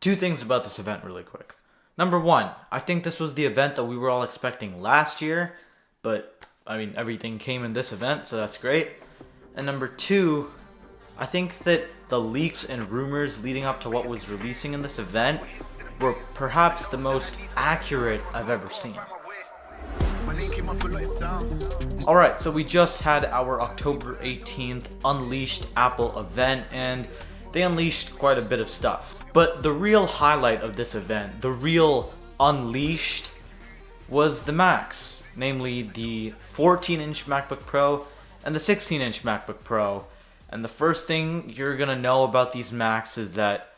Two things about this event really quick. Number one, I think this was the event that we were all expecting last year, but I mean, everything came in this event, so that's great. And number two, I think that the leaks and rumors leading up to what was releasing in this event were perhaps the most accurate I've ever seen. Alright, so we just had our October 18th Unleashed Apple event, and they unleashed quite a bit of stuff. But the real highlight of this event, the real Unleashed, was the Macs. Namely, the 14-inch MacBook Pro and the 16-inch MacBook Pro. And the first thing you're gonna know about these Macs is that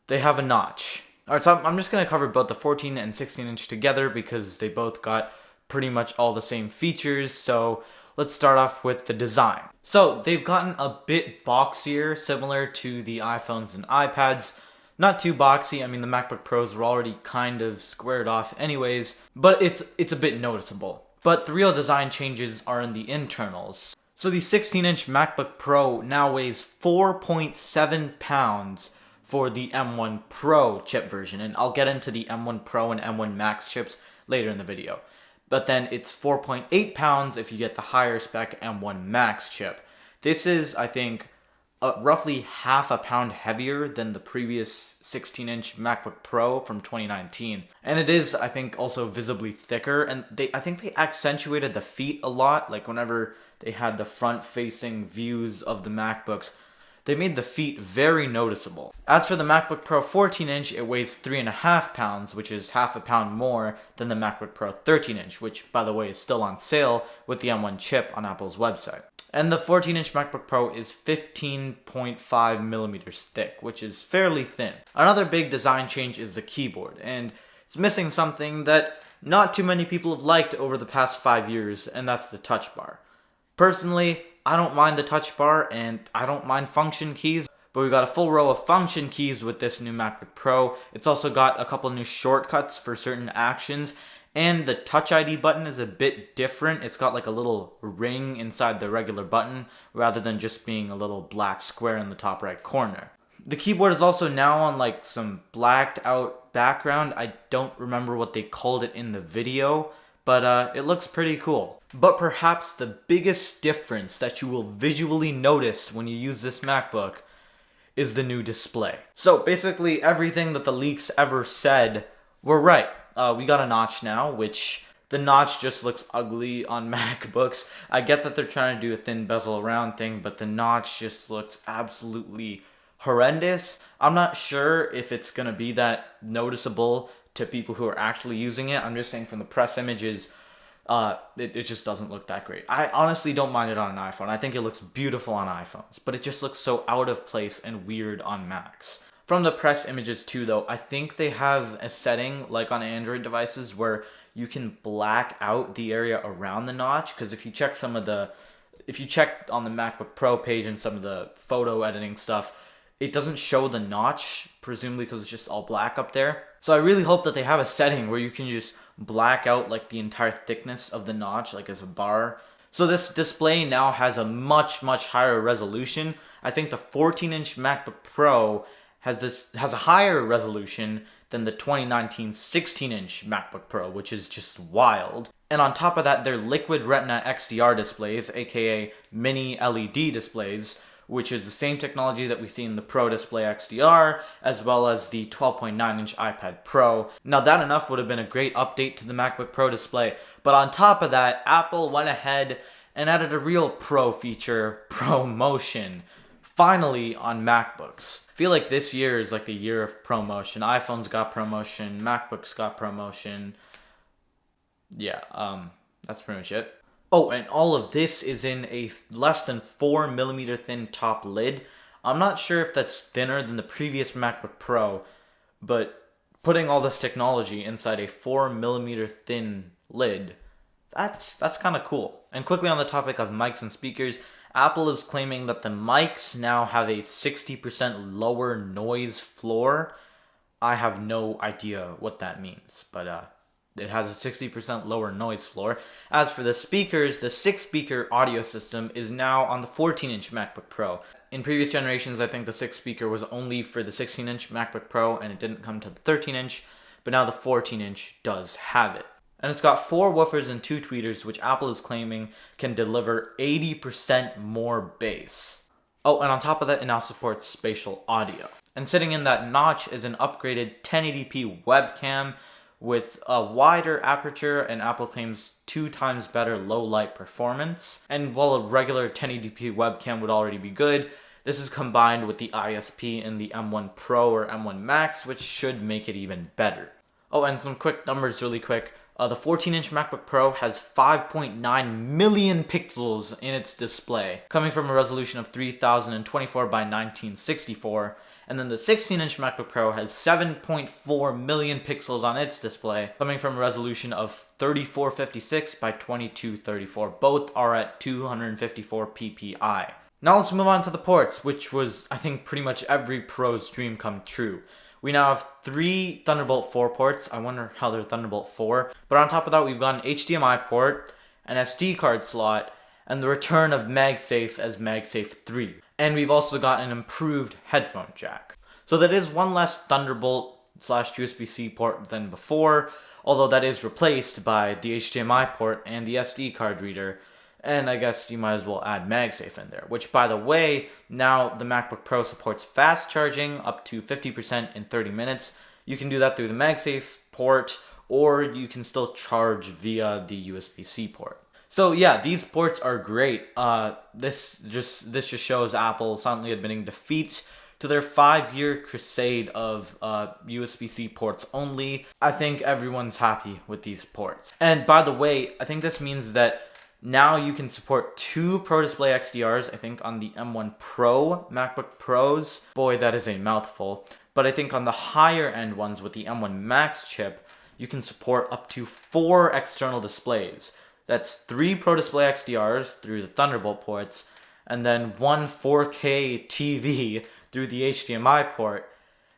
they have a notch. Alright, so I'm just gonna cover both the 14 and 16-inch together because they both got pretty much all the same features. So let's start off with the design. So they've gotten a bit boxier, similar to the iPhones and iPads. Not too boxy. I mean, the MacBook Pros were already kind of squared off anyways, but it's a bit noticeable. But the real design changes are in the internals. So the 16-inch MacBook Pro now weighs 4.7 pounds for the M1 Pro chip version, and I'll get into the M1 Pro and M1 Max chips later in the video. But then it's 4.8 pounds if you get the higher spec M1 Max chip. This is, I think, roughly half a pound heavier than the previous 16-inch MacBook Pro from 2019. And it is, I think, also visibly thicker, and I think they accentuated the feet a lot. Like whenever they had the front-facing views of the MacBooks, they made the feet very noticeable. As for the MacBook Pro 14-inch, it weighs 3.5 pounds, which is half a pound more than the MacBook Pro 13-inch, which, by the way, is still on sale with the M1 chip on Apple's website. And the 14-inch MacBook Pro is 15.5 millimeters thick, which is fairly thin. Another big design change is the keyboard, and it's missing something that not too many people have liked over the past 5 years, and that's the touch bar. Personally, I don't mind the touch bar, and I don't mind function keys, but we've got a full row of function keys with this new MacBook Pro. It's also got a couple new shortcuts for certain actions, and the Touch ID button is a bit different. It's got like a little ring inside the regular button, rather than just being a little black square in the top right corner. The keyboard is also now on like some blacked out background. I don't remember what they called it in the video, but it looks pretty cool. But perhaps the biggest difference that you will visually notice when you use this MacBook is the new display. So basically everything that the leaks ever said were right. We got a notch now, which the notch just looks ugly on MacBooks. I get that they're trying to do a thin bezel around thing, but the notch just looks absolutely horrendous. I'm not sure if it's gonna be that noticeable to people who are actually using it. I'm just saying from the press images, it just doesn't look that great. I honestly don't mind it on an iPhone. I think it looks beautiful on iPhones, but it just looks so out of place and weird on Macs. From the press images too, though, I think they have a setting like on Android devices where you can black out the area around the notch, because if you check on the MacBook Pro page and some of the photo editing stuff, it doesn't show the notch, presumably because it's just all black up there. So I really hope that they have a setting where you can just black out like the entire thickness of the notch, like as a bar. So this display now has a much higher resolution. I think the 14-inch MacBook Pro has a higher resolution than the 2019 16-inch MacBook Pro, which is just wild. And on top of that, they're Liquid Retina XDR displays, aka mini LED displays, which is the same technology that we see in the Pro Display XDR, as well as the 12.9-inch iPad Pro. Now that enough would have been a great update to the MacBook Pro display, but on top of that, Apple went ahead and added a real Pro feature, ProMotion, finally on MacBooks. I feel like this year is like the year of ProMotion. iPhones got ProMotion, MacBooks got ProMotion. Yeah, that's pretty much it. Oh, and all of this is in a less than 4 millimeter thin top lid. I'm not sure if that's thinner than the previous MacBook Pro, but putting all this technology inside a 4 millimeter thin lid, that's kind of cool. And quickly on the topic of mics and speakers, Apple is claiming that the mics now have a 60% lower noise floor. I have no idea what that means, but it has a 60% lower noise floor. As for the speakers, the 6-speaker audio system is now on the 14-inch MacBook Pro. In previous generations, I think the 6-speaker was only for the 16-inch MacBook Pro and it didn't come to the 13-inch, but now the 14-inch does have it. And it's got 4 woofers and 2 tweeters, which Apple is claiming can deliver 80% more bass. Oh, and on top of that, it now supports spatial audio. And sitting in that notch is an upgraded 1080p webcam with a wider aperture, and Apple claims 2 times better low light performance. And while a regular 1080p webcam would already be good, this is combined with the ISP in the M1 Pro or M1 Max, which should make it even better. Oh, and some quick numbers really quick. The 14-inch MacBook Pro has 5.9 million pixels in its display, coming from a resolution of 3024 by 1964. And then the 16-inch MacBook Pro has 7.4 million pixels on its display, coming from a resolution of 3456 by 2234. Both are at 254 ppi. Now let's move on to the ports, which was, I think, pretty much every pro's dream come true. We now have 3 Thunderbolt 4 ports. I wonder how they're Thunderbolt 4. But on top of that, we've got an HDMI port, an SD card slot, and the return of MagSafe as MagSafe 3. And we've also got an improved headphone jack. So that is one less Thunderbolt / USB-C port than before, although that is replaced by the HDMI port and the SD card reader. And I guess you might as well add MagSafe in there, which, by the way, now the MacBook Pro supports fast charging up to 50% in 30 minutes. You can do that through the MagSafe port, or you can still charge via the USB-C port. So yeah, these ports are great. This just shows Apple silently admitting defeat to their 5-year crusade of USB-C ports only. I think everyone's happy with these ports. And by the way, I think this means that now you can support 2 Pro Display XDRs, I think, on the M1 Pro MacBook Pros. Boy, that is a mouthful. But I think on the higher end ones with the M1 Max chip, you can support up to 4 external displays. That's 3 Pro Display XDRs through the Thunderbolt ports, and then 1 4K TV through the HDMI port.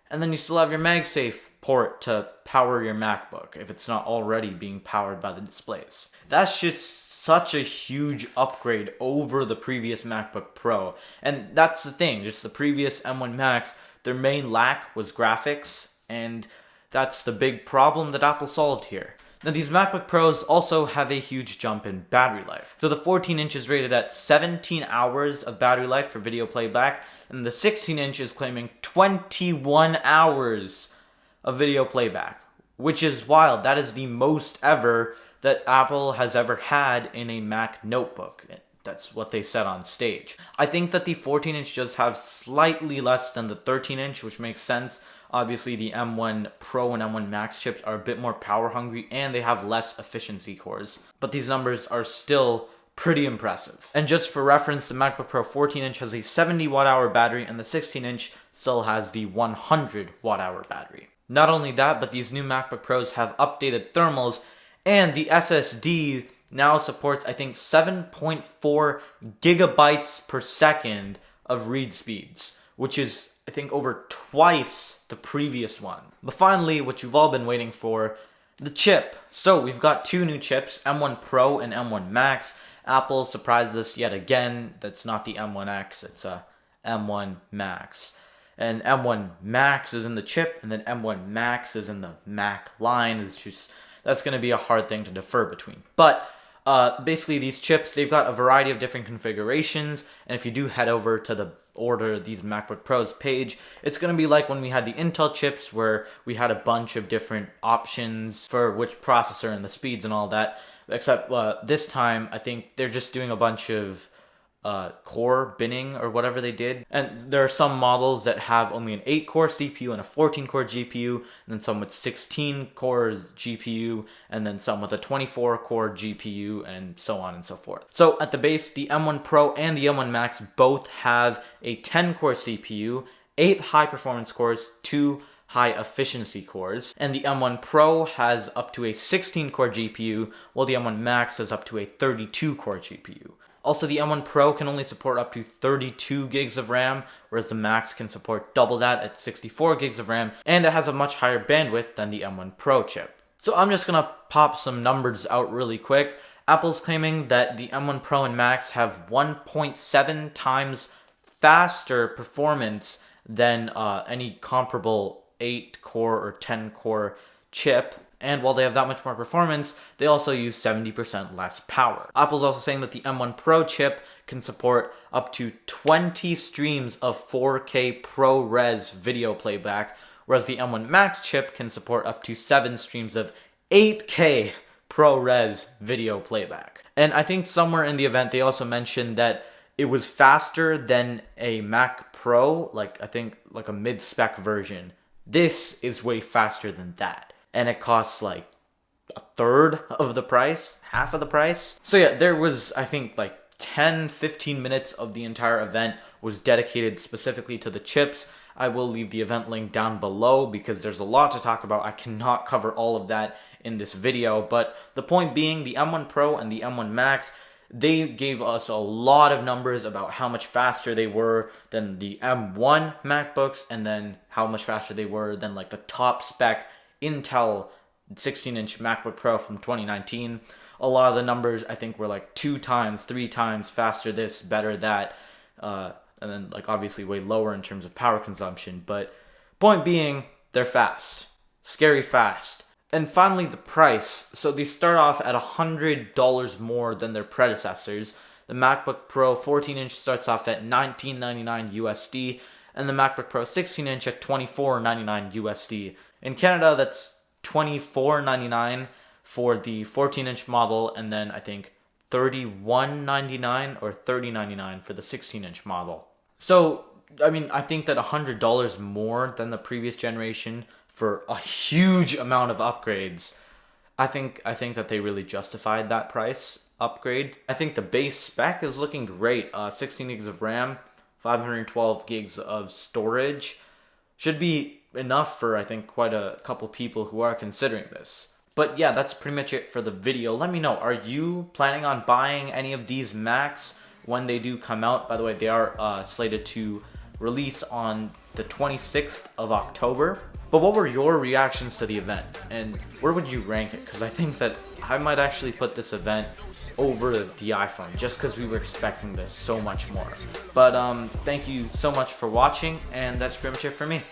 And then you still have your MagSafe port to power your MacBook, if it's not already being powered by the displays. That's just such a huge upgrade over the previous MacBook Pro. And that's the thing, just the previous M1 Max, their main lack was graphics, and that's the big problem that Apple solved here. Now these MacBook Pros also have a huge jump in battery life. So the 14-inch is rated at 17 hours of battery life for video playback, and the 16-inch is claiming 21 hours of video playback, which is wild. That is the most ever that Apple has ever had in a Mac notebook. That's what they said on stage. I think that the 14-inch does have slightly less than the 13-inch, which makes sense. Obviously, the M1 Pro and M1 Max chips are a bit more power hungry and they have less efficiency cores. But these numbers are still pretty impressive. And just for reference, the MacBook Pro 14-inch has a 70 watt-hour battery and the 16-inch still has the 100 watt-hour battery. Not only that, but these new MacBook Pros have updated thermals, and the SSD now supports, I think, 7.4 gigabytes per second of read speeds, which is, I think, over twice the previous one. But finally, what you've all been waiting for, the chip. So we've got 2 new chips, M1 Pro and M1 Max. Apple surprised us yet again. That's not the M1X, it's a M1 Max. And M1 Max is in the chip, and then M1 Max is in the Mac line. It's just, that's going to be a hard thing to defer between. But basically these chips, they've got a variety of different configurations, and if you do head over to the order these MacBook Pros page, it's going to be like when we had the Intel chips where we had a bunch of different options for which processor and the speeds and all that, except this time I think they're just doing a bunch of core binning or whatever they did. And there are some models that have only an 8-core CPU and a 14-core GPU, and then some with 16-core GPU, and then some with a 24-core GPU, and so on and so forth. So at the base, the M1 Pro and the M1 Max both have a 10-core CPU, 8 high-performance cores, 2 high-efficiency cores, and the M1 Pro has up to a 16-core GPU, while the M1 Max has up to a 32-core GPU. Also, the M1 Pro can only support up to 32 gigs of RAM, whereas the Max can support double that at 64 gigs of RAM, and it has a much higher bandwidth than the M1 Pro chip. So I'm just gonna pop some numbers out really quick. Apple's claiming that the M1 Pro and Max have 1.7 times faster performance than any comparable 8-core or 10-core chip. And while they have that much more performance, they also use 70% less power. Apple's also saying that the M1 Pro chip can support up to 20 streams of 4K ProRes video playback, whereas the M1 Max chip can support up to 7 streams of 8K ProRes video playback. And I think somewhere in the event they also mentioned that it was faster than a Mac Pro, I think a mid-spec version. This is way faster than that. And it costs like a third of the price, half of the price. So yeah, there was, I think, 10-15 minutes of the entire event was dedicated specifically to the chips. I will leave the event link down below because there's a lot to talk about. I cannot cover all of that in this video, but the point being, the M1 Pro and the M1 Max, they gave us a lot of numbers about how much faster they were than the M1 MacBooks, and then how much faster they were than the top spec Intel 16-inch MacBook Pro from 2019. A lot of the numbers I think were 2 times, 3 times faster this, better that, and then obviously way lower in terms of power consumption. But point being, they're fast, scary fast. And finally, the price. So they start off at $100 more than their predecessors. The MacBook Pro 14-inch starts off at $19.99 USD, and the MacBook Pro 16-inch at $24.99 USD. In Canada, that's $24.99 for the 14-inch model, and then I think $31.99 or $30.99 for the 16-inch model. So, I mean, I think that $100 more than the previous generation for a huge amount of upgrades, I think that they really justified that price upgrade. I think the base spec is looking great. 16 gigs of RAM, 512 gigs of storage. Should be enough for, I think, quite a couple people who are considering this. But yeah, that's pretty much it for the video. Let me know, are you planning on buying any of these Macs when they do come out? By the way, they are slated to release on the 26th of October. But what were your reactions to the event, and where would you rank it? Because I think that I might actually put this event over the iPhone, just because we were expecting this so much more. But thank you so much for watching, and that's pretty much it for me.